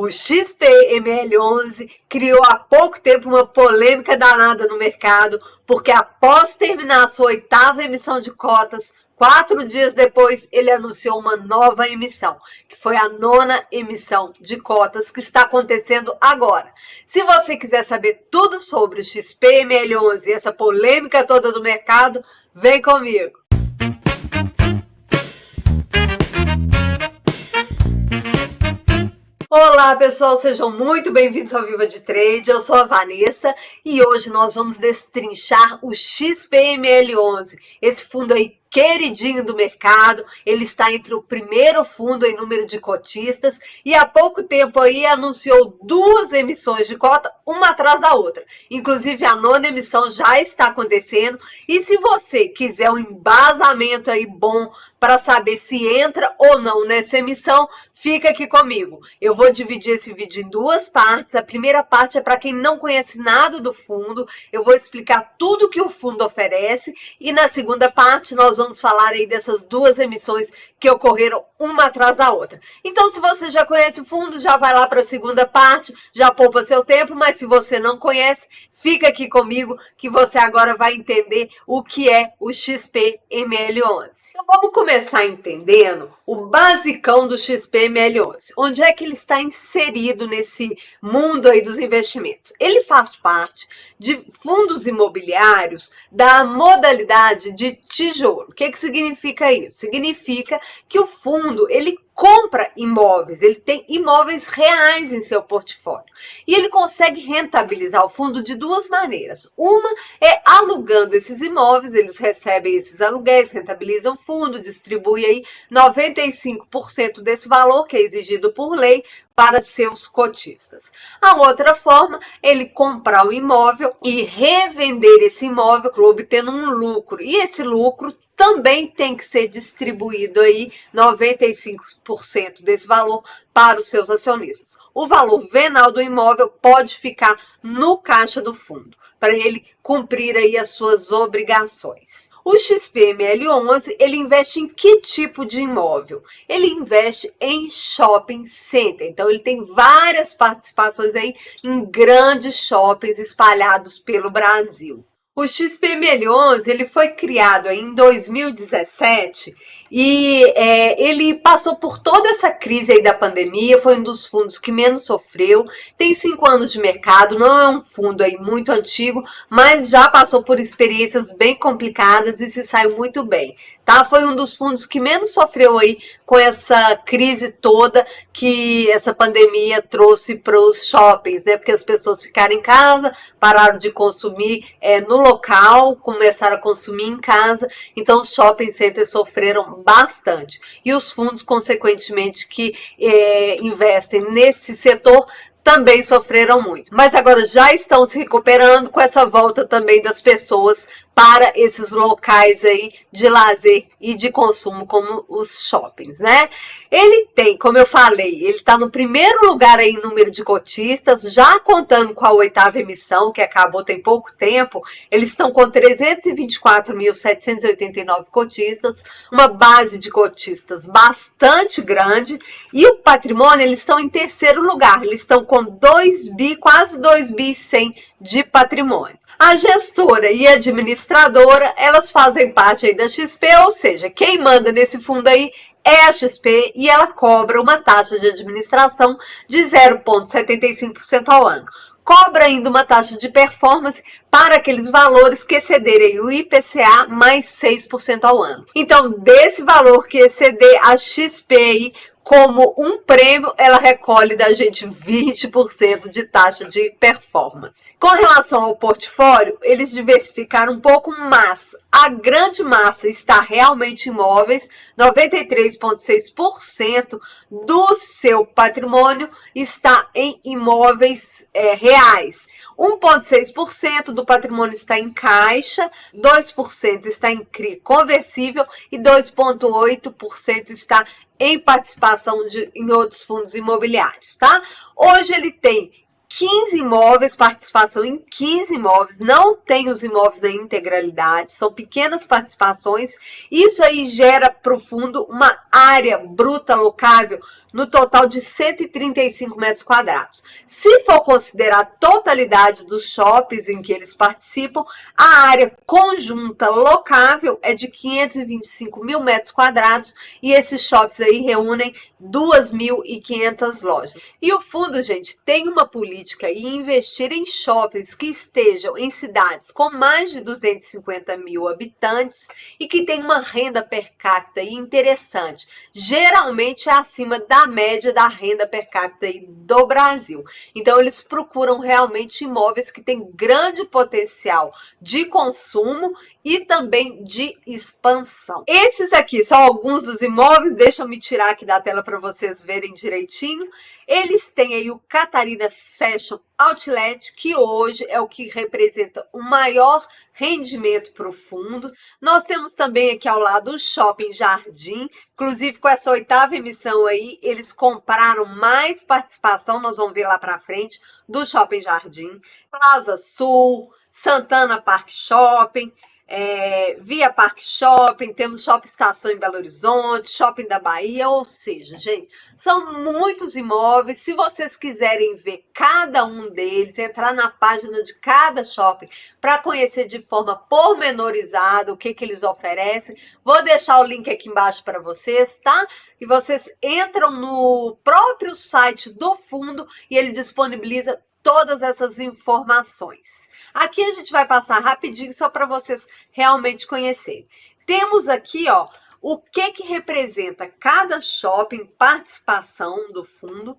O XPML11 criou há pouco tempo uma polêmica danada no mercado, porque após terminar a sua 8ª emissão de cotas, 4 dias depois ele anunciou uma nova emissão, que foi a 9ª emissão de cotas que está acontecendo agora. Se você quiser saber tudo sobre o XPML11 e essa polêmica toda do mercado, vem comigo! Olá pessoal, sejam muito bem-vindos ao Viva de Trade, eu sou a Vanessa e hoje nós vamos destrinchar o XPML11, esse fundo aí queridinho do mercado. Ele está entre o primeiro fundo em número de cotistas e há pouco tempo aí anunciou 2 emissões de cota, uma atrás da outra. Inclusive a 9ª emissão já está acontecendo e se você quiser um embasamento aí bom para saber se entra ou não nessa emissão, fica aqui comigo. Eu vou dividir esse vídeo em 2 partes. A primeira parte é para quem não conhece nada do fundo. Eu vou explicar tudo que o fundo oferece e na segunda parte nós vamos falar aí dessas 2 emissões que ocorreram uma atrás da outra. Então, se você já conhece o fundo, já vai lá para a segunda parte, já poupa seu tempo, mas se você não conhece, fica aqui comigo que você agora vai entender o que é o XPML11. Então, vamos começar entendendo o basicão do XPML11. Onde é que ele está inserido nesse mundo aí dos investimentos? Ele faz parte de fundos imobiliários da modalidade de tijolo. O que significa isso? Significa que o fundo, ele compra imóveis, ele tem imóveis reais em seu portfólio. E ele consegue rentabilizar o fundo de 2 maneiras. Uma é alugando esses imóveis, eles recebem esses aluguéis, rentabilizam o fundo, distribui aí 95% desse valor que é exigido por lei para seus cotistas. A outra forma é ele comprar o imóvel e revender esse imóvel obtendo um lucro. E esse lucro também tem que ser distribuído aí 95% desse valor para os seus acionistas. O valor venal do imóvel pode ficar no caixa do fundo, para ele cumprir aí as suas obrigações. O XPML11, ele investe em que tipo de imóvel? Ele investe em shopping center. Então, ele tem várias participações aí em grandes shoppings espalhados pelo Brasil. O XPML11 ele foi criado em 2017 e ele passou por toda essa crise aí da pandemia, foi um dos fundos que menos sofreu, tem 5 anos de mercado, não é um fundo aí muito antigo, mas já passou por experiências bem complicadas e se saiu muito bem, tá? Foi um dos fundos que menos sofreu aí com essa crise toda que essa pandemia trouxe para os shoppings, né? Porque as pessoas ficaram em casa, pararam de consumir no local, começaram a consumir em casa, então os shopping centers sofreram bastante. E os fundos, consequentemente, que investem nesse setor, também sofreram muito. Mas agora já estão se recuperando com essa volta também das pessoas para esses locais aí de lazer e de consumo, como os shoppings, né? Ele tem, como eu falei, ele está no primeiro lugar aí em número de cotistas, já contando com a 8ª emissão, que acabou tem pouco tempo, eles estão com 324.789 cotistas, uma base de cotistas bastante grande, e o patrimônio, eles estão em terceiro lugar, eles estão com 2 bi, quase 2 bi 100 de patrimônio. A gestora e a administradora, elas fazem parte aí da XP, ou seja, quem manda nesse fundo aí é a XP e ela cobra uma taxa de administração de 0,75% ao ano. Cobra ainda uma taxa de performance para aqueles valores que excederem o IPCA mais 6% ao ano. Então, desse valor que exceder, a XP aí, como um prêmio, ela recolhe da gente 20% de taxa de performance. Com relação ao portfólio, eles diversificaram um pouco, mas a grande massa está realmente em imóveis, 93,6% do seu patrimônio está em imóveis reais. 1,6% do patrimônio está em caixa, 2% está em CRI conversível e 2,8% está em participação em outros fundos imobiliários, tá? Hoje ele tem 15 imóveis, participação em 15 imóveis, não tem os imóveis na integralidade, são pequenas participações. Isso aí gera para o fundo uma área bruta locável no total de 135 metros quadrados. Se for considerar a totalidade dos shoppings em que eles participam, a área conjunta locável é de 525 mil metros quadrados e esses shoppings aí reúnem 2.500 lojas. E o fundo, gente, tem uma política em investir em shoppings que estejam em cidades com mais de 250 mil habitantes e que tem uma renda per capita interessante. Geralmente é acima da média da renda per capita do Brasil. Então, eles procuram realmente imóveis que têm grande potencial de consumo e também de expansão. Esses aqui são alguns dos imóveis, deixa eu me tirar aqui da tela para vocês verem direitinho. Eles têm aí o Catarina Fashion Outlet, que hoje é o que representa o maior rendimento para o fundo. Nós temos também aqui ao lado o Shopping Jardim, inclusive com essa 8ª emissão aí, eles compraram mais participação, nós vamos ver lá para frente, do Shopping Jardim. Plaza Sul, Santana Park Shopping, Via Park Shopping, temos Shopping Estação em Belo Horizonte, Shopping da Bahia, ou seja, gente, são muitos imóveis. Se vocês quiserem ver cada um deles, entrar na página de cada shopping para conhecer de forma pormenorizada o que eles oferecem, vou deixar o link aqui embaixo para vocês, tá? E vocês entram no próprio site do fundo e ele disponibiliza todas essas informações. Aqui a gente vai passar rapidinho só para vocês realmente conhecerem. Temos aqui, ó, o que representa cada shopping, participação do fundo.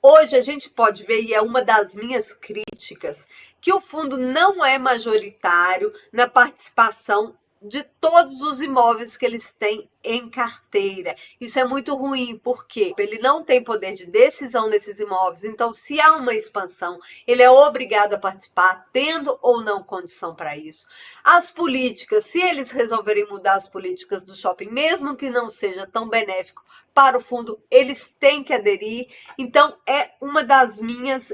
Hoje a gente pode ver, e é uma das minhas críticas, que o fundo não é majoritário na participação de todos os imóveis que eles têm em carteira. Isso é muito ruim, porque ele não tem poder de decisão nesses imóveis, então se há uma expansão, ele é obrigado a participar, tendo ou não condição para isso. As políticas, se eles resolverem mudar as políticas do shopping, mesmo que não seja tão benéfico para o fundo, eles têm que aderir. Então, é uma das minhas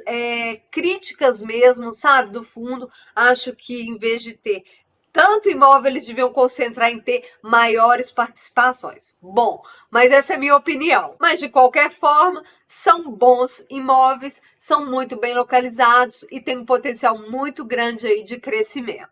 críticas mesmo, sabe, do fundo. Acho que em vez de ter tanto imóvel, eles deviam concentrar em ter maiores participações. Bom, mas essa é a minha opinião. Mas, de qualquer forma, são bons imóveis, são muito bem localizados e tem um potencial muito grande aí de crescimento.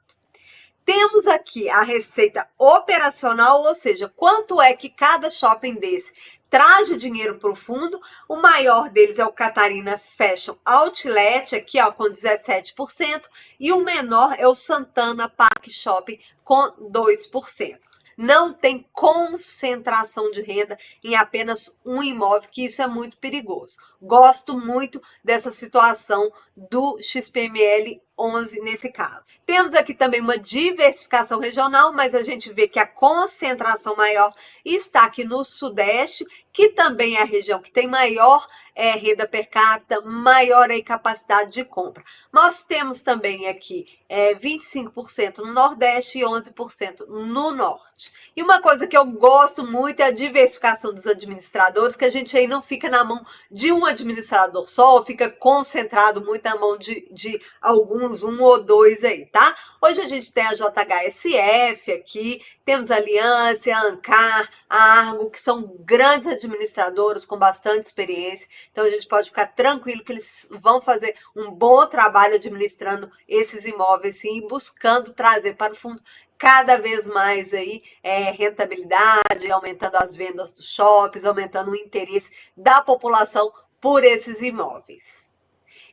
Temos aqui a receita operacional, ou seja, quanto é que cada shopping desse traz de dinheiro para o fundo. O maior deles é o Catarina Fashion Outlet, aqui ó, com 17%, e o menor é o Santana Park Shopping, com 2%. Não tem concentração de renda em apenas um imóvel, que isso é muito perigoso. Gosto muito dessa situação do XPML 11 nesse caso. Temos aqui também uma diversificação regional, mas a gente vê que a concentração maior está aqui no Sudeste, que também é a região que tem maior renda per capita, maior capacidade de compra. Nós temos também aqui 25% no Nordeste e 11% no Norte. E uma coisa que eu gosto muito é a diversificação dos administradores, que a gente aí não fica na mão de um administrador só, fica concentrado muito na mão de alguns, um ou dois aí, tá? Hoje a gente tem a JHSF aqui, temos a Aliança, a Ancar, a Argo, que são grandes administradores com bastante experiência. Então a gente pode ficar tranquilo que eles vão fazer um bom trabalho administrando esses imóveis, sim, e buscando trazer para o fundo cada vez mais aí rentabilidade, aumentando as vendas dos shoppings, aumentando o interesse da população por esses imóveis.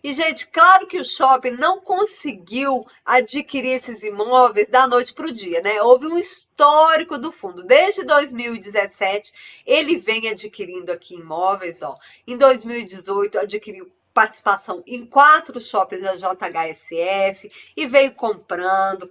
E, gente, claro que o shopping não conseguiu adquirir esses imóveis da noite para o dia, né? Houve um histórico do fundo. Desde 2017, ele vem adquirindo aqui imóveis, ó. Em 2018, adquiriu participação em 4 shoppings da JHSF e veio comprando,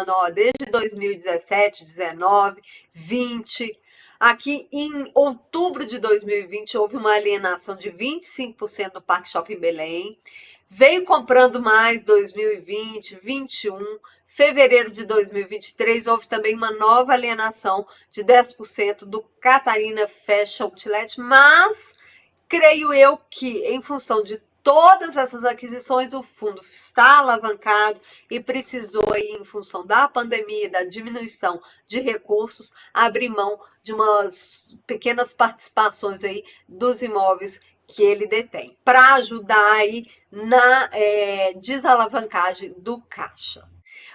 ó, desde 2017, 19, 20... Aqui em outubro de 2020 houve uma alienação de 25% do Parque Shopping Belém. Veio comprando mais 2020, 21, fevereiro de 2023 houve também uma nova alienação de 10% do Catarina Fashion Outlet, mas creio eu que em função de todas essas aquisições, o fundo está alavancado e precisou, aí, em função da pandemia, da diminuição de recursos, abrir mão de umas pequenas participações aí dos imóveis que ele detém, para ajudar aí na desalavancagem do caixa.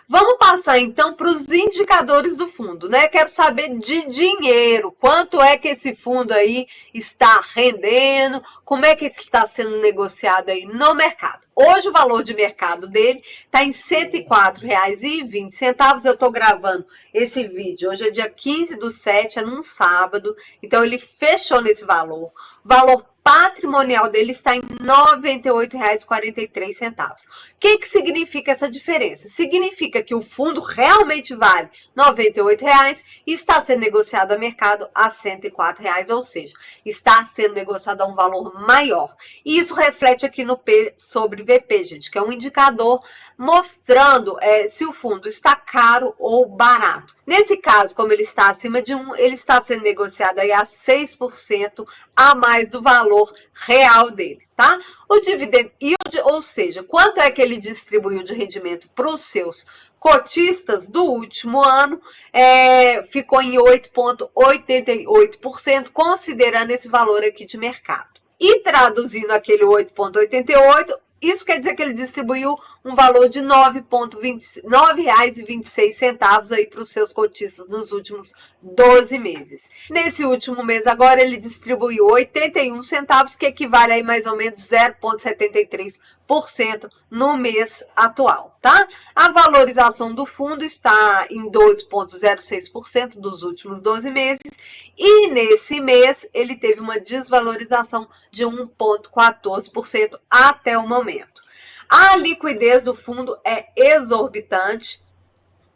Vamos passar então para os indicadores do fundo, né? Quero saber de dinheiro, quanto é que esse fundo aí está rendendo, como é que está sendo negociado aí no mercado. Hoje o valor de mercado dele está em R$ 104,20. Eu estou gravando esse vídeo, hoje é dia 15/7, é num sábado, então ele fechou nesse valor. O valor patrimonial dele está em R$ 98,43. O que significa essa diferença? Significa que o fundo realmente vale R$ 98 e está sendo negociado a mercado a R$ 104, ou seja, está sendo negociado a um valor maior. E isso reflete aqui no P sobre VP, gente, que é um indicador mostrando se o fundo está caro ou barato. Nesse caso, como ele está acima de 1, ele está sendo negociado aí a 6% a mais do valor real dele, tá? O dividend yield, ou seja, quanto é que ele distribuiu de rendimento para os seus cotistas do último ano, ficou em 8,88%, considerando esse valor aqui de mercado. E traduzindo aquele 8,88%, isso quer dizer que ele distribuiu um valor de R$ 9,26 aí para os seus cotistas nos últimos 12 meses. Nesse último mês agora ele distribuiu 81 centavos, que equivale aí mais ou menos 0,73% no mês atual, tá? A valorização do fundo está em 12,06% dos últimos 12 meses e nesse mês ele teve uma desvalorização de 1,14% até o momento. A liquidez do fundo é exorbitante.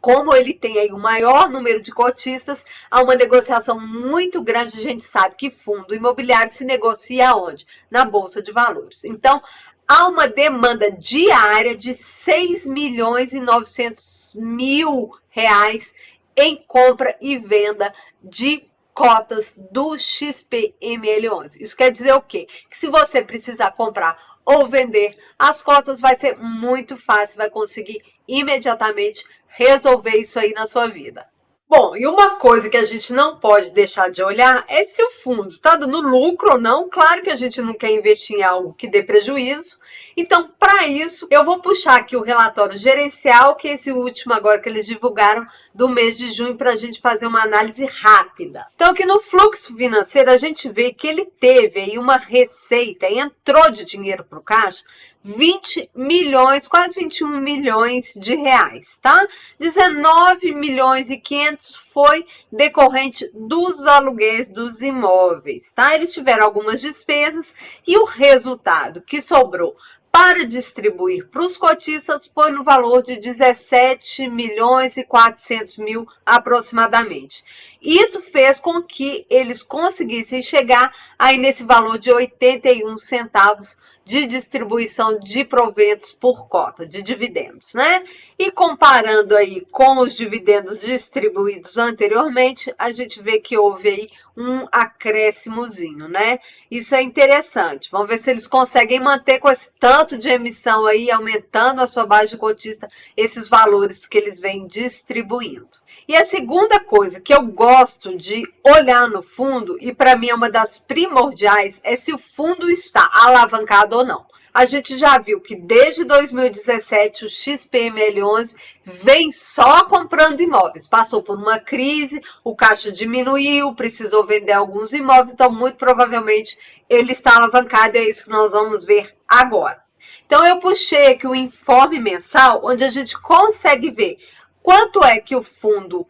Como ele tem aí o maior número de cotistas, há uma negociação muito grande. A gente sabe que fundo imobiliário se negocia onde? Na Bolsa de Valores. Então, há uma demanda diária de R$ 6.900.000 em compra e venda de cotas do XPML11. Isso quer dizer o quê? Que se você precisar comprar ou vender as cotas, vai ser muito fácil, vai conseguir imediatamente resolver isso aí na sua vida. Bom, e uma coisa que a gente não pode deixar de olhar é se o fundo está dando lucro ou não. Claro que a gente não quer investir em algo que dê prejuízo. Então, para isso, eu vou puxar aqui o relatório gerencial, que é esse último agora que eles divulgaram do mês de junho, para a gente fazer uma análise rápida. Então, aqui no fluxo financeiro, a gente vê que ele teve aí uma receita, entrou de dinheiro para o caixa, 20 milhões, quase 21 milhões de reais, tá? 19.500.000 foi decorrente dos aluguéis dos imóveis, tá? Eles tiveram algumas despesas e o resultado que sobrou para distribuir para os cotistas foi no valor de 17.400.000 aproximadamente. Isso fez com que eles conseguissem chegar aí nesse valor de 81 centavos de distribuição de proventos por cota, de dividendos, né? E comparando aí com os dividendos distribuídos anteriormente, a gente vê que houve aí um acréscimozinho, né? Isso é interessante. Vamos ver se eles conseguem manter com esse tanto de emissão aí, aumentando a sua base de cotista, esses valores que eles vêm distribuindo. E a segunda coisa que eu gosto de olhar no fundo, e para mim é uma das primordiais, é se o fundo está alavancado ou não. A gente já viu que desde 2017 o XPML11 vem só comprando imóveis. Passou por uma crise, o caixa diminuiu, precisou vender alguns imóveis, então muito provavelmente ele está alavancado e é isso que nós vamos ver agora. Então eu puxei aqui o informe mensal, onde a gente consegue ver quanto é que o fundo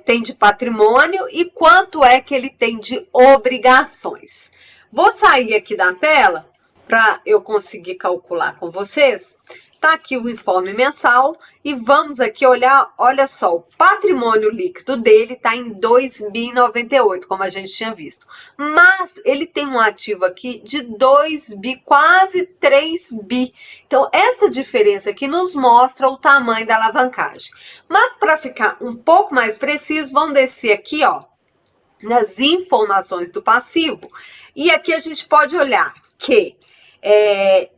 tem de patrimônio e quanto é que ele tem de obrigações. Vou sair aqui da tela para eu conseguir calcular com vocês. Tá aqui o informe mensal e vamos aqui olhar, olha só, o patrimônio líquido dele está em 2.098, como a gente tinha visto. Mas ele tem um ativo aqui de 2 bi, quase 3 bi. Então, essa diferença aqui nos mostra o tamanho da alavancagem. Mas para ficar um pouco mais preciso, vamos descer aqui, ó, nas informações do passivo. E aqui a gente pode olhar que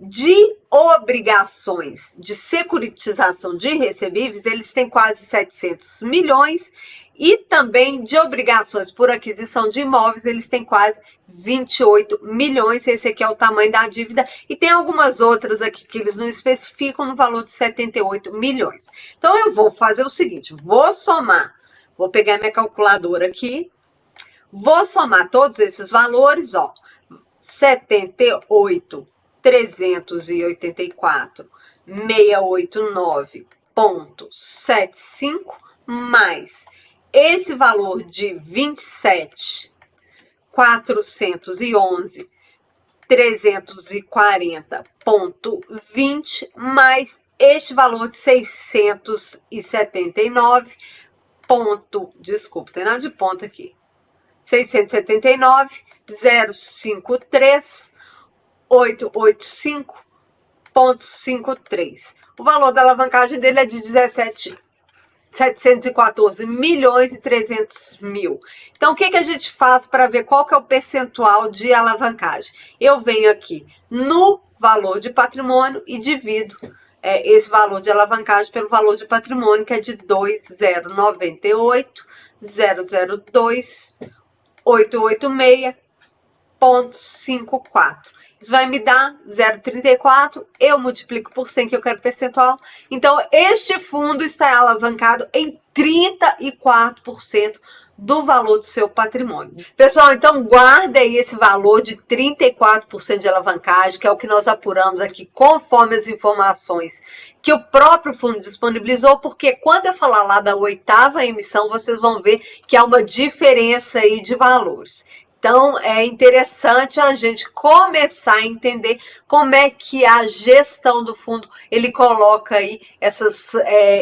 de obrigações de securitização de recebíveis, eles têm quase 700 milhões, e também de obrigações por aquisição de imóveis, eles têm quase 28 milhões, esse aqui é o tamanho da dívida, e tem algumas outras aqui que eles não especificam no valor de 78 milhões. Então eu vou fazer o seguinte, vou somar, vou pegar minha calculadora aqui, vou somar todos esses valores, ó, 78.384.689,75 mais esse valor de 27.411.340,20 mais este valor de 679 ponto, desculpa, tem nada de ponto aqui, 679.053.885,53. O valor da alavancagem dele é de 714 milhões e 300 mil. Então, o que a gente faz para ver qual que é o percentual de alavancagem? Eu venho aqui no valor de patrimônio e divido esse valor de alavancagem pelo valor de patrimônio, que é de 2.098.002.886,54. Isso vai me dar 0,34, eu multiplico por 100, que eu quero percentual. Então, este fundo está alavancado em 34% do valor do seu patrimônio. Pessoal, então guarda aí esse valor de 34% de alavancagem, que é o que nós apuramos aqui conforme as informações que o próprio fundo disponibilizou, porque quando eu falar lá da 8ª emissão, vocês vão ver que há uma diferença aí de valores. Então, é interessante a gente começar a entender como é que a gestão do fundo, ele coloca aí essas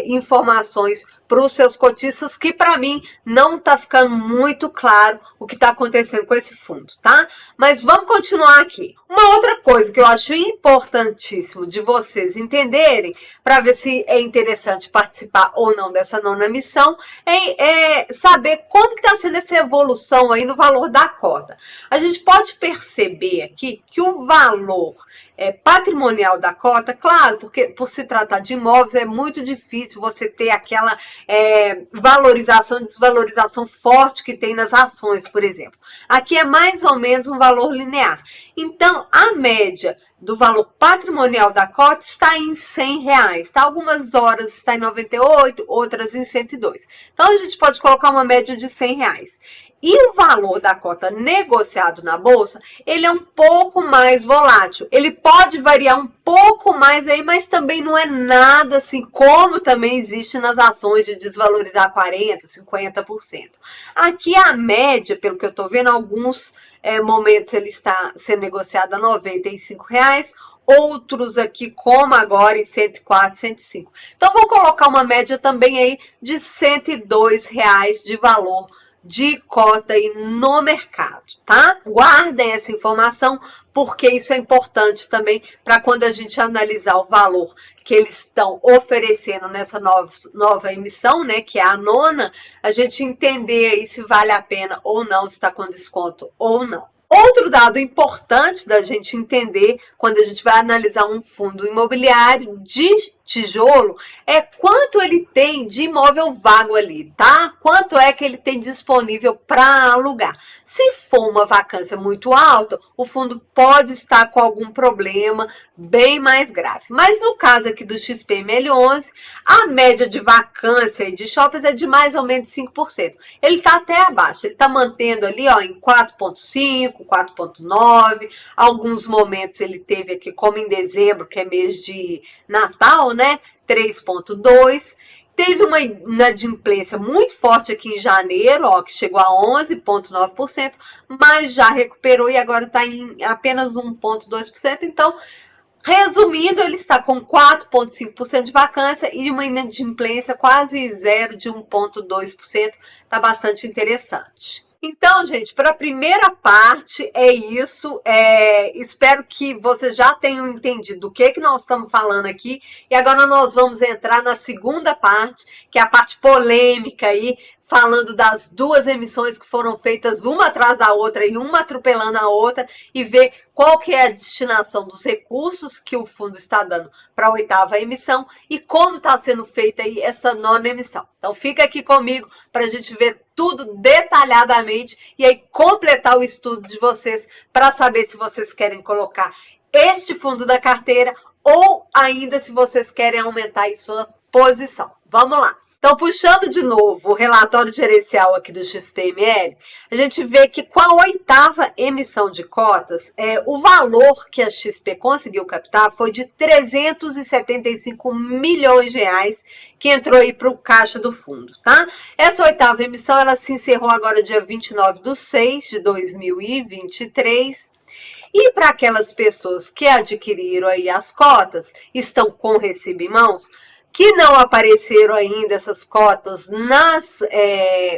informações para os seus cotistas, que para mim não está ficando muito claro o que está acontecendo com esse fundo, tá? Mas vamos continuar aqui. Uma outra coisa que eu acho importantíssimo de vocês entenderem, para ver se é interessante participar ou não dessa 9ª emissão, é saber como que está sendo essa evolução aí no valor da cota. A gente pode perceber aqui que o valor patrimonial da cota, claro, porque por se tratar de imóveis é muito difícil você ter aquela valorização e desvalorização forte que tem nas ações, por exemplo. Aqui é mais ou menos um valor linear. Então, a média do valor patrimonial da cota está em R$100, tá? Algumas horas está em 98, outras em 102. Então, a gente pode colocar uma média de R$100. E o valor da cota negociado na bolsa, ele é um pouco mais volátil. Ele pode variar um pouco mais aí, mas também não é nada assim, como também existe nas ações de desvalorizar 40%, 50%. Aqui a média, pelo que eu estou vendo, alguns momentos ele está sendo negociado a R$95, outros aqui, como agora, em 104, 105. Então, vou colocar uma média também aí de R$102 de valor de cota aí no mercado, tá? Guardem essa informação, porque isso é importante também para quando a gente analisar o valor que eles estão oferecendo nessa nova emissão, né, que é a 9ª, a gente entender aí se vale a pena ou não, se está com desconto ou não. Outro dado importante da gente entender quando a gente vai analisar um fundo imobiliário de tijolo é quanto ele tem de imóvel vago ali, tá? Quanto é que ele tem disponível para alugar. Se for uma vacância muito alta, o fundo pode estar com algum problema bem mais grave. Mas no caso aqui do XPML11, a média de vacância de shoppings é de mais ou menos 5%. Ele está até abaixo, ele está mantendo ali ó, em 4,5%, 4,9%. Alguns momentos ele teve aqui, como em dezembro, que é mês de Natal, né? 3,2%. Teve uma inadimplência muito forte aqui em janeiro, ó, que chegou a 11,9%, mas já recuperou e agora está em apenas 1,2%. Então, resumindo, ele está com 4,5% de vacância e uma inadimplência quase zero de 1,2%. Está bastante interessante. Então, gente, para a primeira parte é isso. Espero que vocês já tenham entendido do que nós estamos falando aqui. E agora nós vamos entrar na segunda parte, que é a parte polêmica aí, falando das duas emissões que foram feitas uma atrás da outra e uma atropelando a outra, e ver qual que é a destinação dos recursos que o fundo está dando para a 8ª emissão e como está sendo feita aí essa 9ª emissão. Então fica aqui comigo para a gente ver tudo detalhadamente e aí completar o estudo de vocês para saber se vocês querem colocar este fundo da carteira ou ainda se vocês querem aumentar aí sua posição. Vamos lá. Então, puxando de novo o relatório gerencial aqui do XPML, a gente vê que com a 8ª emissão de cotas, o valor que a XP conseguiu captar foi de 375 milhões de reais que entrou aí para o caixa do fundo, tá? Essa 8ª emissão, ela se encerrou agora dia 29/6/2023. E para aquelas pessoas que adquiriram aí as cotas, estão com o recibo em mãos, que não apareceram ainda essas cotas nas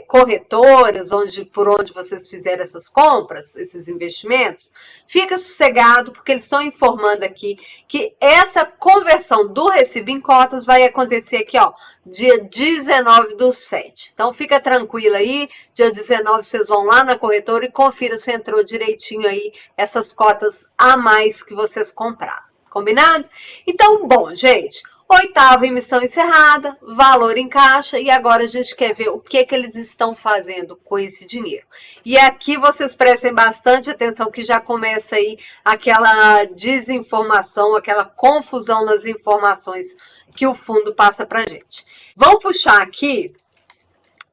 corretoras, por onde vocês fizeram essas compras, esses investimentos, fica sossegado, porque eles estão informando aqui que essa conversão do recibo em cotas vai acontecer aqui, ó, dia 19/7. Então, fica tranquilo aí, dia 19 vocês vão lá na corretora e confiram se entrou direitinho aí essas cotas a mais que vocês compraram. Combinado? Então, bom, gente, 8ª emissão encerrada, valor em caixa, e agora a gente quer ver o que eles estão fazendo com esse dinheiro. E aqui vocês prestem bastante atenção que já começa aí aquela desinformação, aquela confusão nas informações que o fundo passa pra gente. Vamos puxar aqui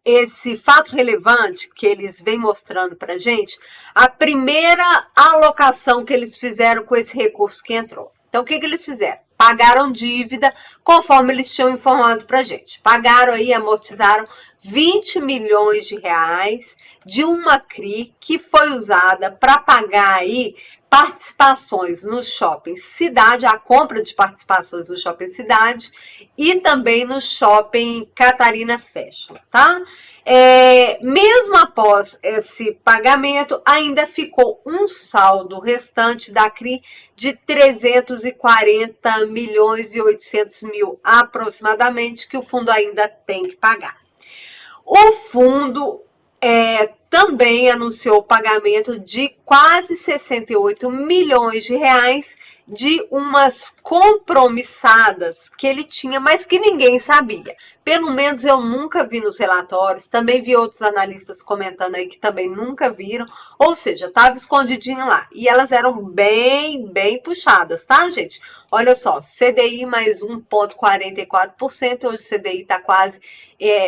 esse fato relevante que eles vêm mostrando pra gente, a primeira alocação que eles fizeram com esse recurso que entrou. Então, o que eles fizeram? Pagaram dívida, conforme eles tinham informado para a gente. Pagaram aí, amortizaram 20 milhões de reais de uma CRI que foi usada para pagar aí participações no Shopping Cidade, a compra de participações no Shopping Cidade e também no Shopping Catarina Fashion, tá? Mesmo após esse pagamento, ainda ficou um saldo restante da CRI de 340 milhões e 800 mil aproximadamente, que o fundo ainda tem que pagar. O fundo também anunciou o pagamento de quase 68 milhões de reais de umas compromissadas que ele tinha, mas que ninguém sabia. Pelo menos eu nunca vi nos relatórios, também vi outros analistas comentando aí que também nunca viram, ou seja, estava escondidinho lá. E elas eram bem puxadas, tá, gente? Olha só, CDI mais 1,44%, hoje o CDI está quase,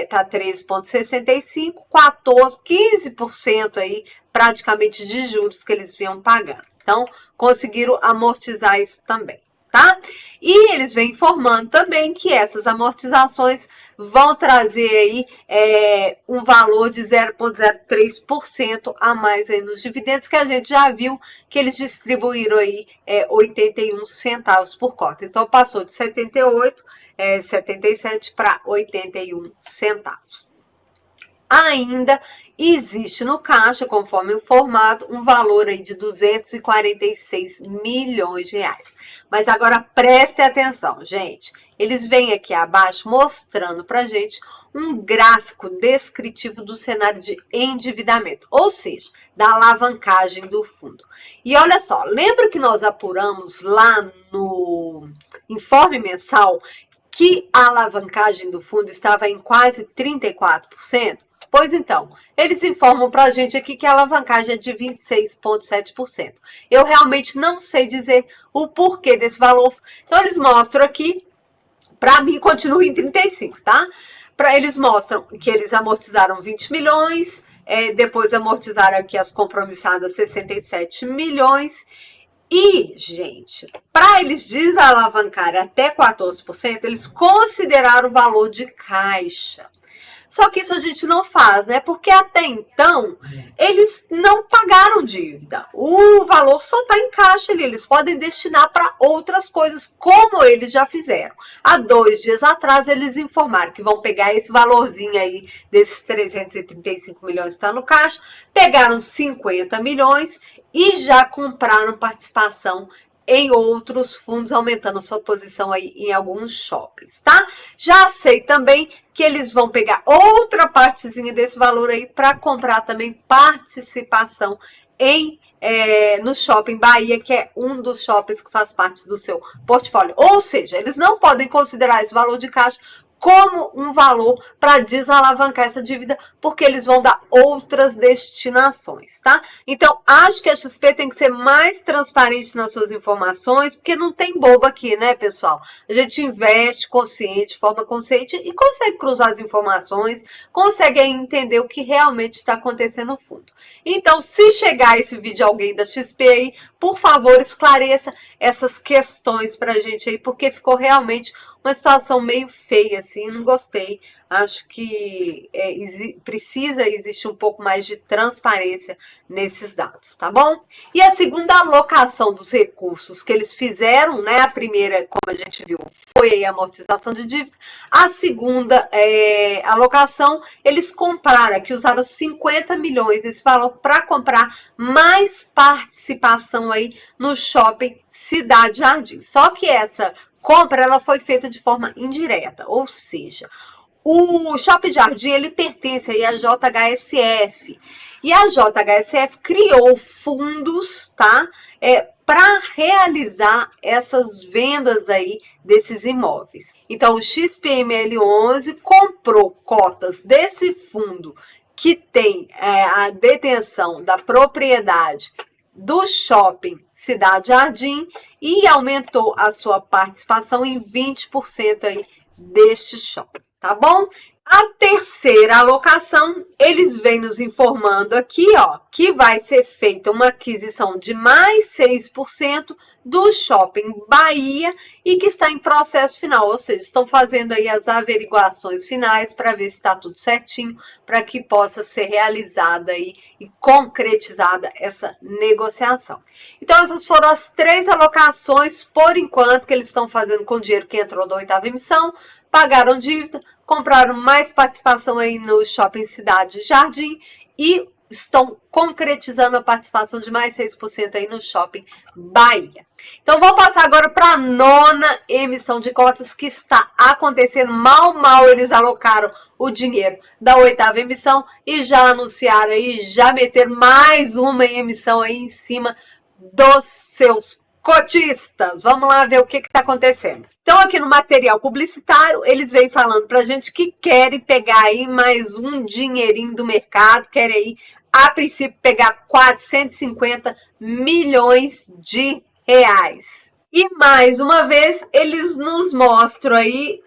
tá 13,65%, 14%, 15% aí, praticamente de juros que eles vinham pagando. Então, conseguiram amortizar isso também, tá? E eles vêm informando também que essas amortizações vão trazer aí um valor de 0,03% a mais aí nos dividendos, que a gente já viu que eles distribuíram aí 81 centavos por cota. Então, passou de 77 para 81 centavos. Ainda existe no caixa, conforme informado, um valor aí de 246 milhões de reais. Mas agora prestem atenção, gente. Eles vêm aqui abaixo mostrando pra gente um gráfico descritivo do cenário de endividamento, ou seja, da alavancagem do fundo. E olha só, lembra que nós apuramos lá no informe mensal que a alavancagem do fundo estava em quase 34%? Pois então, eles informam para a gente aqui que a alavancagem é de 26,7%. Eu realmente não sei dizer o porquê desse valor. Então, eles mostram aqui, para mim, continua em 35%, tá? Eles mostram que eles amortizaram 20 milhões, depois amortizaram aqui as compromissadas 67 milhões. E, gente, para eles desalavancarem até 14%, eles consideraram o valor de caixa. Só que isso a gente não faz, né? Porque até então, eles não pagaram dívida. O valor só está em caixa ali. Eles podem destinar para outras coisas, como eles já fizeram. Há 2 dias atrás, eles informaram que vão pegar esse valorzinho aí, desses 335 milhões que está no caixa, pegaram 50 milhões e já compraram participação em outros fundos, aumentando a sua posição aí em alguns shoppings, tá? Já sei também que eles vão pegar outra partezinha desse valor aí para comprar também participação no Shopping Bahia, que é um dos shoppings que faz parte do seu portfólio. Ou seja, eles não podem considerar esse valor de caixa como um valor para desalavancar essa dívida, porque eles vão dar outras destinações, tá? Então, acho que a XP tem que ser mais transparente nas suas informações, porque não tem bobo aqui, né, pessoal? A gente investe consciente, de forma consciente, e consegue cruzar as informações, consegue entender o que realmente está acontecendo no fundo. Então, se chegar esse vídeo alguém da XP aí, por favor, esclareça essas questões pra gente aí, porque ficou realmente uma situação meio feia, assim, não gostei. Acho que precisa existir um pouco mais de transparência nesses dados, tá bom? E a segunda alocação dos recursos que eles fizeram, né? A primeira, como a gente viu, foi a amortização de dívida. A segunda alocação, eles compraram aqui, usaram 50 milhões esse valor para comprar mais participação aí no Shopping Cidade Jardim. Só que essa compra, ela foi feita de forma indireta, ou seja, o Shopping Jardim, ele pertence aí à JHSF, e a JHSF criou fundos, tá, para realizar essas vendas aí desses imóveis. Então, o XPML11 comprou cotas desse fundo que tem a detenção da propriedade do Shopping Cidade Jardim e aumentou a sua participação em 20% aí deste shopping, tá bom? A terceira alocação, eles vêm nos informando aqui, ó, que vai ser feita uma aquisição de mais 6% do Shopping Bahia e que está em processo final, ou seja, estão fazendo aí as averiguações finais para ver se está tudo certinho, para que possa ser realizada aí e concretizada essa negociação. Então, essas foram as 3 alocações, por enquanto, que eles estão fazendo com o dinheiro que entrou da 8ª emissão, pagaram dívida, compraram mais participação aí no Shopping Cidade Jardim e estão concretizando a participação de mais 6% aí no Shopping Bahia. Então, vou passar agora para a 9ª emissão de cotas que está acontecendo. Mal eles alocaram o dinheiro da 8ª emissão e já anunciaram aí, já meteram mais uma emissão aí em cima dos seus cotistas. Vamos lá ver o que está acontecendo. Então, aqui no material publicitário, eles vêm falando pra gente que querem pegar aí mais um dinheirinho do mercado, querem aí, a princípio, pegar 450 milhões de reais. E, mais uma vez, eles nos mostram aí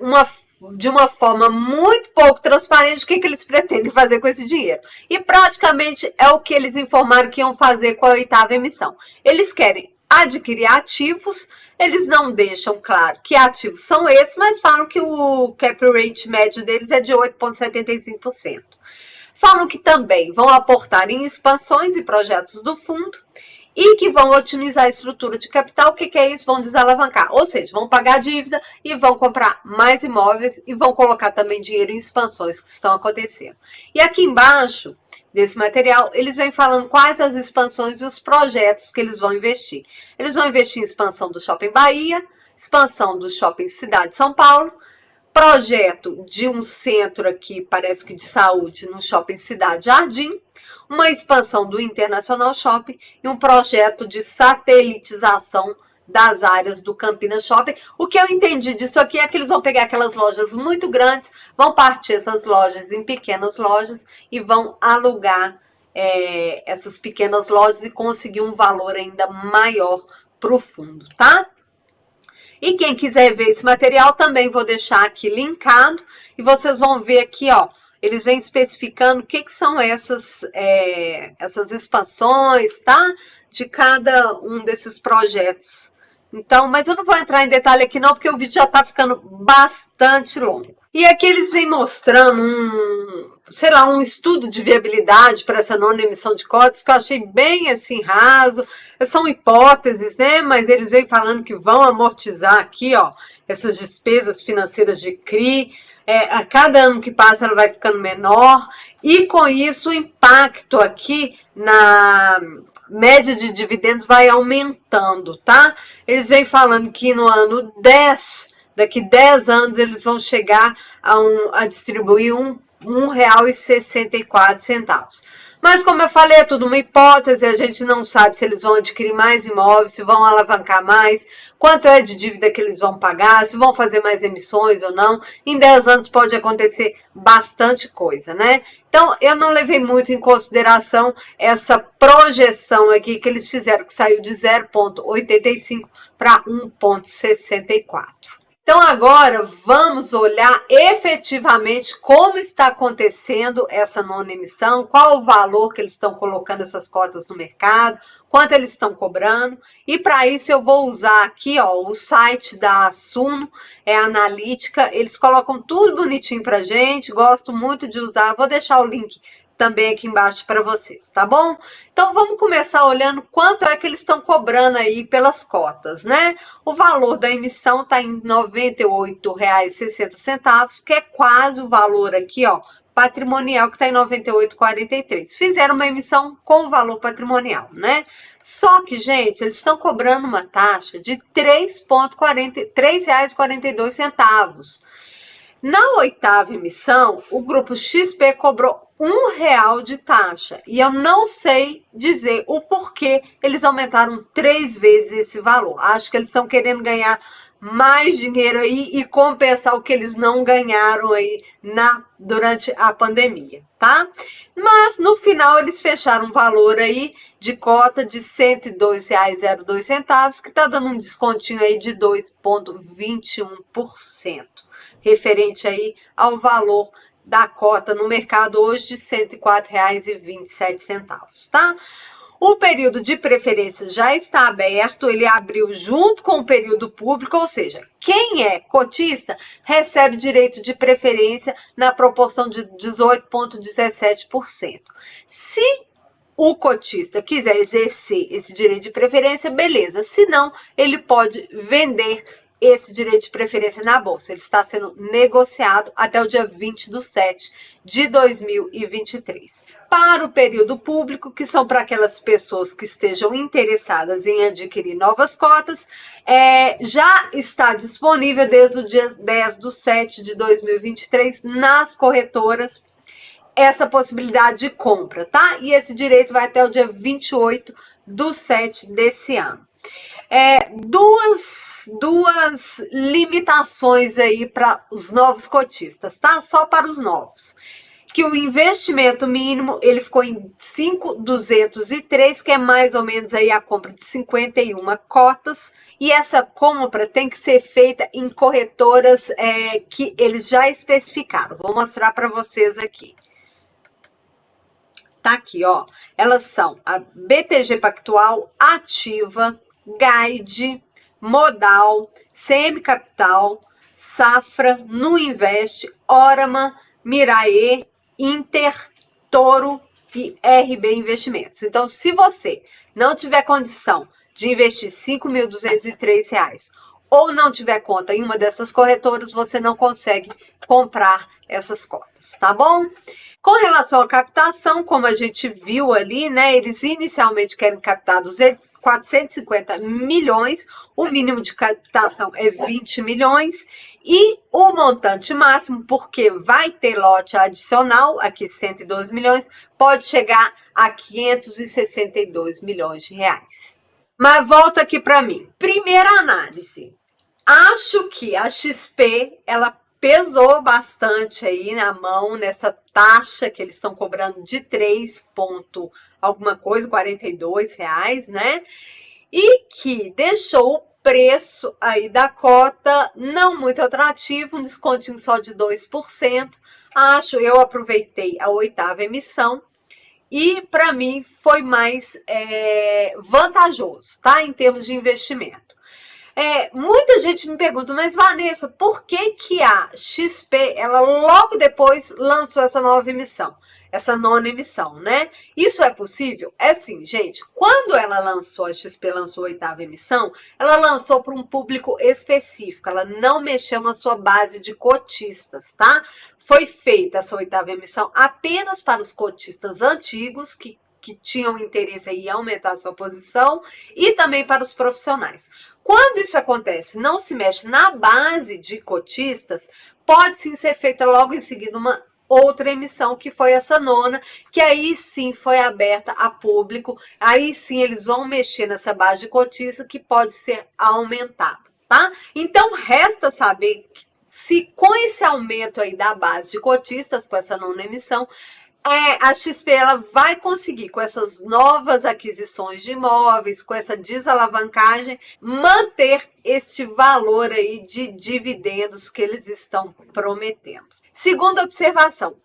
de uma forma muito pouco transparente o que eles pretendem fazer com esse dinheiro. E, praticamente, é o que eles informaram que iam fazer com a 8ª emissão. Eles querem adquirir ativos, eles não deixam claro que ativos são esses, mas falam que o cap rate médio deles é de 8,75%. Falam que também vão aportar em expansões e projetos do fundo e que vão otimizar a estrutura de capital. O que é isso? Vão desalavancar, ou seja, vão pagar dívida e vão comprar mais imóveis e vão colocar também dinheiro em expansões que estão acontecendo. E aqui embaixo desse material, eles vêm falando quais as expansões e os projetos que eles vão investir. Eles vão investir em expansão do Shopping Bahia, expansão do Shopping Cidade São Paulo, projeto de um centro aqui, parece que de saúde, no Shopping Cidade Jardim, uma expansão do Internacional Shopping e um projeto de satelitização das áreas do Campinas Shopping. O que eu entendi disso aqui é que eles vão pegar aquelas lojas muito grandes, vão partir essas lojas em pequenas lojas e vão alugar essas pequenas lojas e conseguir um valor ainda maior para o fundo, tá? E quem quiser ver esse material, também vou deixar aqui linkado e vocês vão ver aqui, ó, eles vêm especificando o que são essas expansões, tá? De cada um desses projetos. Então, mas eu não vou entrar em detalhe aqui não, porque o vídeo já tá ficando bastante longo. E aqui eles vêm mostrando um estudo de viabilidade para essa 9ª emissão de cotas, que eu achei bem assim raso. São hipóteses, né? Mas eles vêm falando que vão amortizar aqui, ó, essas despesas financeiras de CRI. A cada ano que passa ela vai ficando menor. E com isso o impacto aqui média de dividendos vai aumentando, tá? Eles vêm falando que no ano 10, daqui 10 anos, eles vão chegar a distribuir R$ 1,64. Mas, como eu falei, é tudo uma hipótese, a gente não sabe se eles vão adquirir mais imóveis, se vão alavancar mais, quanto é de dívida que eles vão pagar, se vão fazer mais emissões ou não. Em 10 anos pode acontecer bastante coisa, né? Então, eu não levei muito em consideração essa projeção aqui que eles fizeram, que saiu de 0,85 para 1,64. Então, agora vamos olhar efetivamente como está acontecendo essa nona emissão, qual o valor que eles estão colocando essas cotas no mercado, quanto eles estão cobrando. E para isso eu vou usar aqui, ó, o site da Suno, é analítica, eles colocam tudo bonitinho para gente, gosto muito de usar, vou deixar o link também aqui embaixo para vocês, tá bom? Então vamos começar olhando quanto é que eles estão cobrando aí pelas cotas, né? O valor da emissão está em R$ 98,60, que é quase o valor aqui, ó, patrimonial, que está em 98,43. Fizeram uma emissão com o valor patrimonial, né? Só que, gente, eles estão cobrando uma taxa de R$ 3,42. Na oitava emissão, o grupo XP cobrou R$ 1 de taxa. E eu não sei dizer o porquê eles aumentaram 3 vezes esse valor. Acho que eles estão querendo ganhar mais dinheiro aí e compensar o que eles não ganharam aí durante a pandemia, tá? Mas no final eles fecharam um valor aí de cota de R$ 102,02, que tá dando um descontinho aí de 2,21%, referente aí ao valor da cota no mercado hoje de R$ 104,27, tá? O período de preferência já está aberto, ele abriu junto com o período público, ou seja, quem é cotista recebe direito de preferência na proporção de 18,17%. Se o cotista quiser exercer esse direito de preferência, beleza. Se não, ele pode vender esse direito de preferência na Bolsa. Ele está sendo negociado até o dia 20/7/2023. Para o período público, que são para aquelas pessoas que estejam interessadas em adquirir novas cotas, já está disponível desde o dia 10/7/2023 nas corretoras essa possibilidade de compra, tá? E esse direito vai até o dia 28/7 desse ano. Duas limitações aí para os novos cotistas, tá? Só para os novos. Que o investimento mínimo, ele ficou em 5.203, que é mais ou menos aí a compra de 51 cotas. E essa compra tem que ser feita em corretoras que eles já especificaram. Vou mostrar para vocês aqui. Tá aqui, ó. Elas são a BTG Pactual, Ativa, Guide, Modal, CM Capital, Safra, Nuinvest, Orama, Mirae, Inter, Toro e RB Investimentos. Então, se você não tiver condição de investir R$ 5.203 ou não tiver conta em uma dessas corretoras, você não consegue comprar essas cotas, tá bom? Com relação à captação, como a gente viu ali, né, eles inicialmente querem captar 450 milhões, o mínimo de captação é 20 milhões, e o montante máximo, porque vai ter lote adicional, aqui 112 milhões, pode chegar a 562 milhões de reais. Mas volta aqui para mim. Primeira análise. Acho que a XP, ela pesou bastante aí na mão nessa taxa que eles estão cobrando de 3 ponto alguma coisa, R$ 42, né? E que deixou o preço aí da cota não muito atrativo, um descontinho só de 2%. Eu aproveitei a oitava emissão e para mim foi mais vantajoso, tá? Em termos de investimento. Muita gente me pergunta, mas Vanessa, por que que a XP, ela logo depois lançou essa nova emissão, essa nona emissão, né? Isso é possível? É sim, gente. Quando ela lançou, a XP lançou a oitava emissão, ela lançou para um público específico, ela não mexeu na sua base de cotistas, tá? Foi feita essa oitava emissão apenas para os cotistas antigos que que tinham interesse em aumentar a sua posição e também para os profissionais. Quando isso acontece, não se mexe na base de cotistas, pode sim ser feita logo em seguida uma outra emissão, que foi essa nona, que aí sim foi aberta a público, aí sim eles vão mexer nessa base de cotistas que pode ser aumentada, tá? Então resta saber se com esse aumento aí da base de cotistas, com essa nona emissão, a XP ela vai conseguir, com essas novas aquisições de imóveis, com essa desalavancagem, manter este valor aí de dividendos que eles estão prometendo. Segunda observação,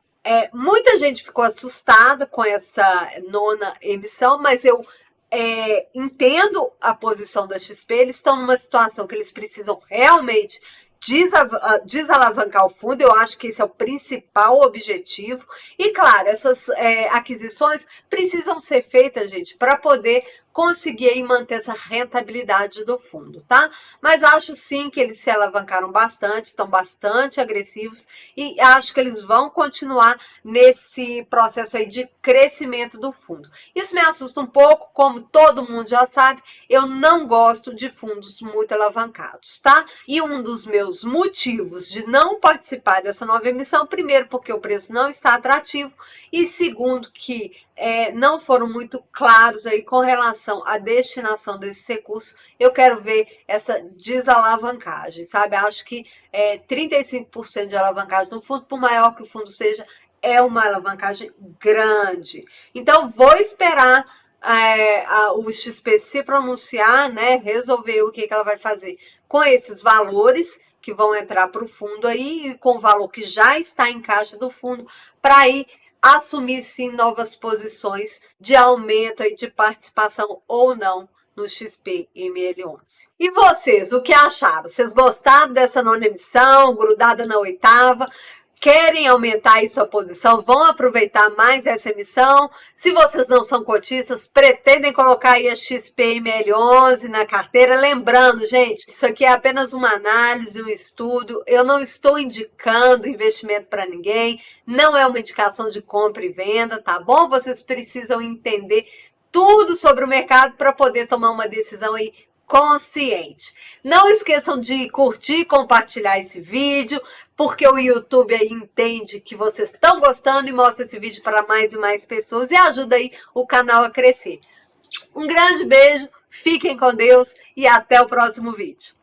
muita gente ficou assustada com essa nona emissão, mas eu entendo a posição da XP, eles estão numa situação que eles precisam realmente desalavancar o fundo. Eu acho que esse é o principal objetivo. E, claro, essas aquisições precisam ser feitas, gente, para poder conseguir aí manter essa rentabilidade do fundo, tá? Mas acho sim que eles se alavancaram bastante, estão bastante agressivos e acho que eles vão continuar nesse processo aí de crescimento do fundo. Isso me assusta um pouco, como todo mundo já sabe, eu não gosto de fundos muito alavancados, tá? E um dos meus motivos de não participar dessa nova emissão, primeiro, porque o preço não está atrativo e segundo, que não foram muito claros aí com relação à destinação desses recursos. Eu quero ver essa desalavancagem, sabe? Acho que 35% de alavancagem no fundo, por maior que o fundo seja, é uma alavancagem grande. Então, vou esperar o XP se pronunciar, né? Resolver o que ela vai fazer com esses valores que vão entrar para o fundo aí, e com o valor que já está em caixa do fundo, para ir assumir sim novas posições de aumento aí de participação ou não no XP-ML11. E vocês, o que acharam? Vocês gostaram dessa nona emissão, grudada na oitava? Querem aumentar aí sua posição? Vão aproveitar mais essa emissão? Se vocês não são cotistas, pretendem colocar aí a XP-ML11 na carteira? Lembrando, gente, isso aqui é apenas uma análise, um estudo. Eu não estou indicando investimento para ninguém. Não é uma indicação de compra e venda, tá bom? Vocês precisam entender tudo sobre o mercado para poder tomar uma decisão aí consciente. Não esqueçam de curtir e compartilhar esse vídeo, porque o YouTube aí entende que vocês estão gostando e mostra esse vídeo para mais e mais pessoas e ajuda aí o canal a crescer. Um grande beijo, fiquem com Deus e até o próximo vídeo.